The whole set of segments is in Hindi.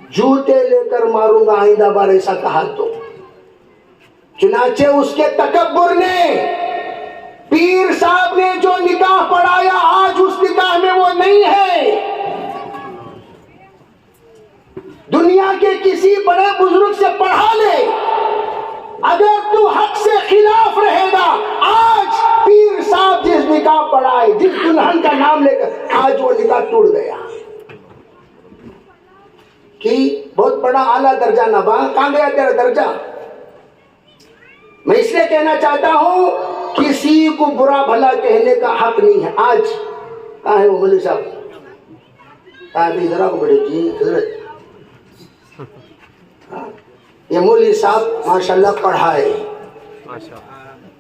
जूते लेकर मारूंगा आइंदा बार ऐसा कहा तो। चुनाचे उसके तकब्बुर ने, पीर साहब ने जो निकाह पढ़ाया आज उस निकाह में वो नहीं है। दुनिया के किसी बड़े बुजुर्ग से पढ़ा ले, अगर तू हक से खिलाफ रहेगा, आज पीर साहब जिस निकाह पढ़ाए, जिस दुल्हन का नाम लेकर, आज वो निकाह टूट गया कि बहुत बड़ा आला दर्जा नबा, कहां गया तेरा दर्जा। मैं इसलिए कहना चाहता हूं, किसी को बुरा भला कहने का हक नहीं है। आज कहां है वो मौलवी साहब, जरा को बड़े जी हजरत, ये मौलवी साहब माशाल्लाह पढ़ाए,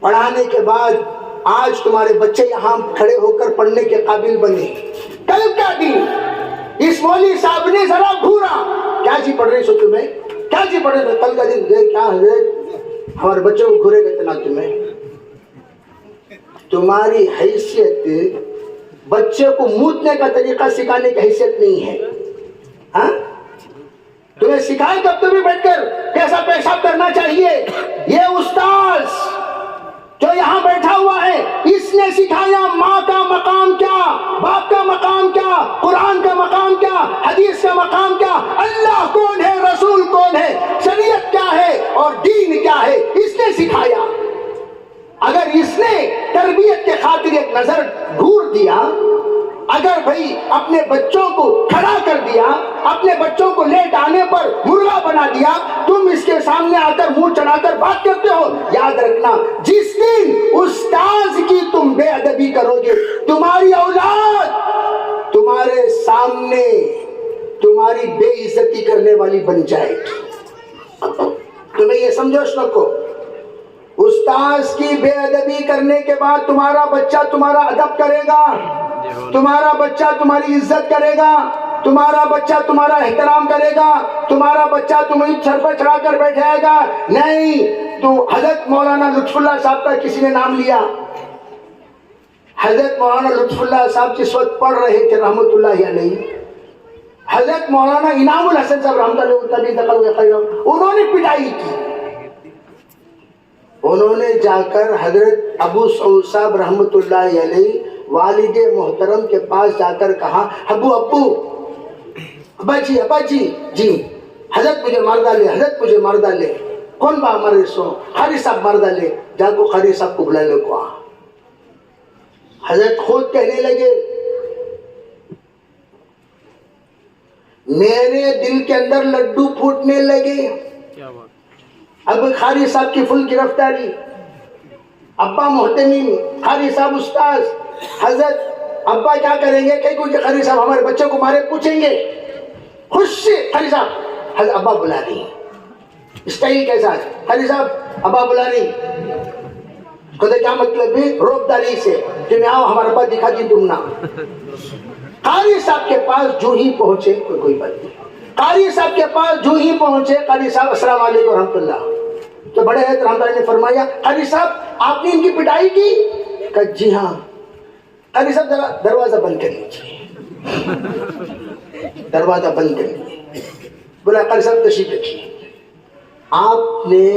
पढ़ाने के बाद आज तुम्हारे बच्चे यहाँ खड़े होकर पढ़ने के काबिल बने। कल का दिन इस मौलवी साहब ने जरा घूरा, क्या जी पढ़ रही सो तुम्हें, क्या जी पढ़ रहे, कल का दिन क्या है हमारे बच्चों को घूरेगा इतना तुम्हें। तुम्हारी हैसियत बच्चे को मूतने का तरीका सिखाने की हैसियत नहीं है। हाँ, तुम्हें सिखाए कब तुम्हें बैठकर कैसा पेशाब करना चाहिए। ये उस्ताद जो यहाँ बैठा हुआ है, इसने सिखाया माँ का मकाम क्या, बाप का मकाम क्या, कुरान का मकाम क्या, हदीस का मकाम क्या, अल्लाह कौन है, रसूल कौन है, शरीयत क्या है और दीन क्या है, इसने सिखाया। अगर इसने तरबियत के खातिर एक नजर घूर दिया, अगर भाई अपने बच्चों को खड़ा कर दिया, अपने बच्चों को लेट आने पर मुर्गा बना दिया, तुम इसके सामने आकर मुंह चढ़ाकर बात करते हो, याद रखना जिस दिन उस्ताद की तुम बेअदबी करोगे, तुम्हारी औलाद तुम्हारे सामने तुम्हारी बेइज्जती करने वाली बन जाएगी। तुम्हें ये समझोश रखो, उस्ताद की बेअदबी करने के बाद तुम्हारा बच्चा तुम्हारा अदब करेगा, तुम्हारा बच्चा तुम्हारी इज्जत करेगा, तुम्हारा बच्चा तुम्हारा एहतराम करेगा, तुम्हारा बच्चा तुम्हें सर पर चढ़ाकर बैठाएगा। नहीं तो हजरत मौलाना लुत्फुल्लाह साहब का किसी ने नाम लिया, हजरत मौलाना लुत्फुल्लाह साहब जिस वक्त पढ़ रहे थे रहमतुल्लाह अलैह, हजरत मौलाना इनामुल हसन साहब रहमतुल्लाह, उन्होंने पिटाई की। उन्होंने जाकर हजरत अबू सऊद साहब रहमतुल्लाह अलैह वालिद मोहतरम के पास जाकर कहा, अबू अब्बू अब्बा जी जी, हजरत मुझे मार डाले, हजरत मुझे मार डाले। कौन बा मारे सो, खारी साहब मार डाले, जाको खारी साहब को बुला लो को। हजरत खुद कहने लगे, मेरे दिल के अंदर लड्डू फूटने लगे। अब खारी साहब की फुल गिरफ्तारी, अब्बा मोहतमीम, खारी साहब उस्ताद, हजरत अब्बा क्या करेंगे, कहीं कोई खारी साहब हमारे बच्चों को मारे, पूछेंगे खुश से खारी साहब, हजरत अब्बा बुला रही, स्टाइल कैसा है, खारी साहब अब्बा बुला रही, कहते क्या मतलब है, रोबदारी से तुम्हें आओ हमारा अब्बा दिखा दी तुम ना। कारी साहब के पास जो ही पहुंचे, कोई बात नहीं, कारी साहब के पास जो ही पहुंचे, कारी साहब अस्सलाम वालेकुम रहमतुल्लाह, तो बड़े हैं रहमतुल्लाह ने फरमाया, कारी साहब आपने इनकी पिटाई की, कहा जी हाँ। कारी साहब जरा दरवाजा बंद कर लीजिए, दरवाजा बंद कर लीजिए। बोला कारी साहब तशरीफ रखिए, आपने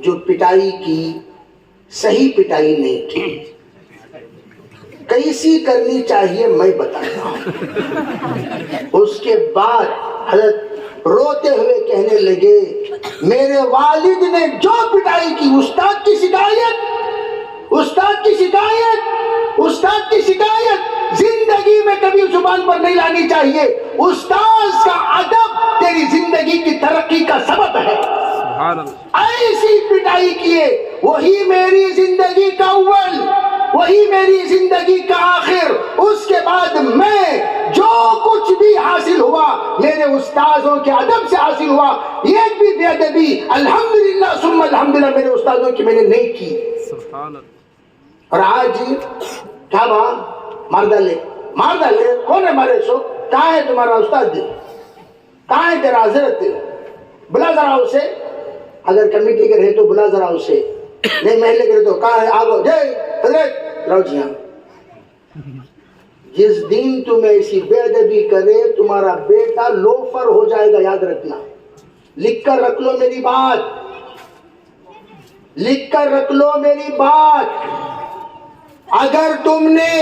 जो पिटाई की सही पिटाई नहीं की, कैसी करनी चाहिए मैं बताता हूं। उसके बाद हजरत रोते हुए कहने लगे, मेरे वालिद ने जो पिटाई की, उस्ताद की शिकायत, उस्ताद की शिकायत, उस्ताद की शिकायत जिंदगी में कभी जुबान पर नहीं लानी चाहिए। उस्ताद का अदब तेरी जिंदगी की तरक्की का सबब है। ऐसी पिटाई किए, वही मेरी जिंदगी का अव्वल, वही मेरी जिंदगी का आखिर। उसके बाद मैं जो कुछ भी हासिल हुआ मेरे उस्तादों के अदब से हासिल हुआ। एक भी बेअदबी अल्हम्दुलिल्लाह सुम्मा अल्हम्दुलिल्लाह मेरे उस्तादों की मैंने नहीं की। और आज क्या मार डाले, मार डाले, कौन है मारे सो, कहाँ है तुम्हारा उस्ताद, कहाँ है तेरा हजरत, बुला जरा उसे, अगर कमेटी के रहे तो बुला जरा उसे, नहीं महल्ले के रहे तो कहाँ है, आगो जय हजरत राव जी। जिस दिन तुम ऐसी बेअदबी करे तुम्हारा बेटा लोफर हो जाएगा, याद रखना। लिख कर रख लो मेरी बात, लिख कर रख लो मेरी बात। अगर तुमने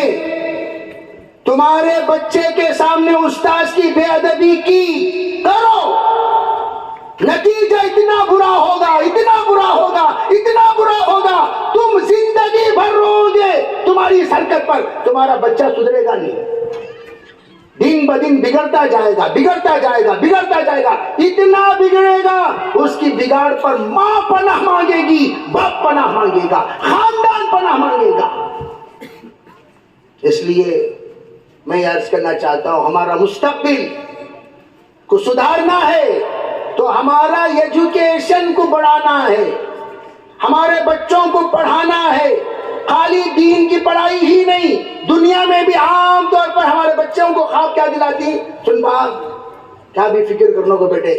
तुम्हारे बच्चे के सामने उस्ताद की बेअदबी की, करो, नतीजा इतना बुरा होगा, इतना बुरा होगा, इतना बुरा होगा, तुम जिंदगी भर रोओगे तुम्हारी इस हरकत पर। तुम्हारा बच्चा सुधरेगा नहीं, दिन ब दिन बिगड़ता जाएगा, बिगड़ता जाएगा, बिगड़ता जाएगा, इतना बिगड़ेगा उसकी बिगाड़ पर मां पनाह मांगेगी, बाप पनाह मांगेगा, खानदान पनाह मांगेगा। इसलिए मैं अर्ज करना चाहता हूं, हमारा मुस्तकबिल को सुधारना है तो हमारा एजुकेशन को बढ़ाना है, हमारे बच्चों को पढ़ाना है। खाली दीन की पढ़ाई ही नहीं, दुनिया में भी आम तौर पर हमारे बच्चों को ख्वाब क्या दिलाती, सुन बात, क्या भी फिक्र करने को बेटे,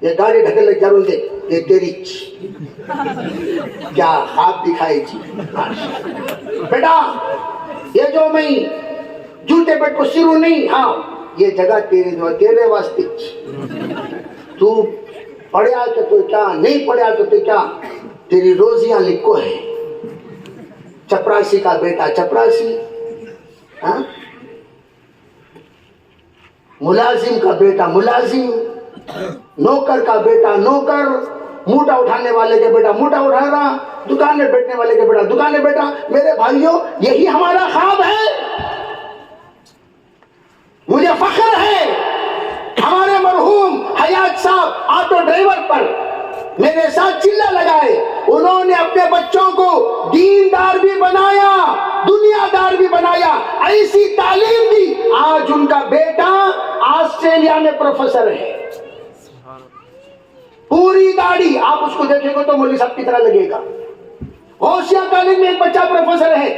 ये गाड़ी ढकल लग जरूर दे, ये तेरी क्या ख्वाब दिखाई बेटा, ये जो मैं जूते पेट को सिरू नहीं, हाँ ये जगह तेरे वास्ते, तू पढ़ा तो क्या, नहीं पढ़ा तो क्या, तेरी रोजियां लिखो है। चपरासी का बेटा चपरासी, हाँ? मुलाजिम का बेटा मुलाजिम, नौकर का बेटा नौकर, मूठा उठाने वाले के बेटा मूठा उठा रहा, दुकान में बैठने वाले के बेटा दुकान में बैठा। मेरे भाइयों, यही हमारा ख्वाब है। मुझे फख्र है हमारे मरहूम हयात साहब ऑटो ड्राइवर पर मेरे साथ चिल्ला लगाए, उन्होंने अपने बच्चों को दीनदार भी बनाया, दुनियादार भी बनाया, ऐसी तालीम दी, आज उनका बेटा ऑस्ट्रेलिया में प्रोफेसर है। पूरी दाढ़ी, आप उसको देखेंगे तो मौलवी साहब की तरह लगेगा। होशिया कॉलेज में एक बच्चा प्रोफेसर है,